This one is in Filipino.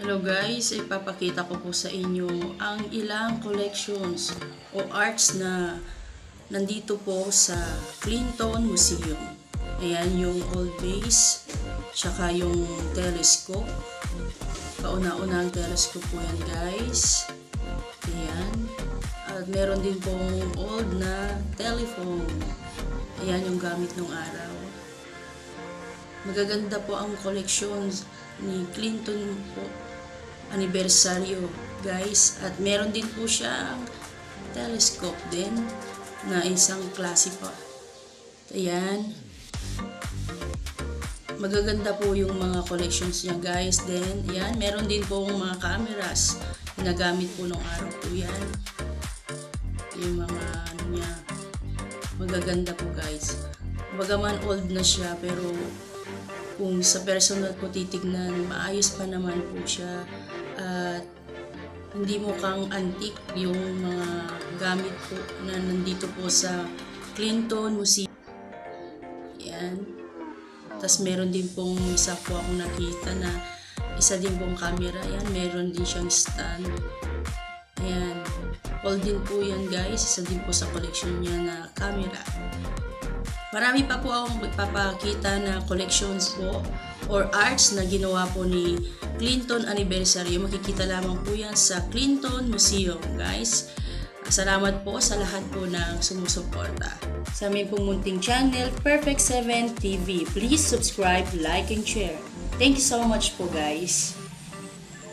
Hello guys, ipapakita ko po sa inyo ang ilang collections o arts na nandito po sa Clinton Museum. Ayan yung old base, tsaka yung telescope. Kauna-unang telescope po yan guys. Ayan. At meron din pong old na telephone. Ayan yung gamit ng araw. Magaganda po ang collections ni Clinton po anibersaryo guys, at meron din po siyang telescope din na isang klase pa. Ayan, magaganda po yung mga collections niya guys. Then ayan, meron din po mga cameras na gamit po nung araw po yan. Yung mga ano niya, magaganda po guys. Bagaman old na siya, pero kung sa personal po titignan, maayos pa naman po siya. At hindi mukhang antique yung mga gamit po na nandito po sa Clinton Museum. Yan. Tapos meron din pong isa po akong nakita na isa din pong camera. Yan, meron din siyang stand. Ayan. All din po yan guys. Isa din po sa collection niya na camera. Marami pa po akong magpapakita na collections po or arts na ginawa po ni Clinton Anniversary. Makikita lamang po yan sa Clinton Museum guys. Salamat po sa lahat po ng sumusuporta sa aming pong munting channel, Perfect 7 TV. Please subscribe, like, and share. Thank you so much po guys.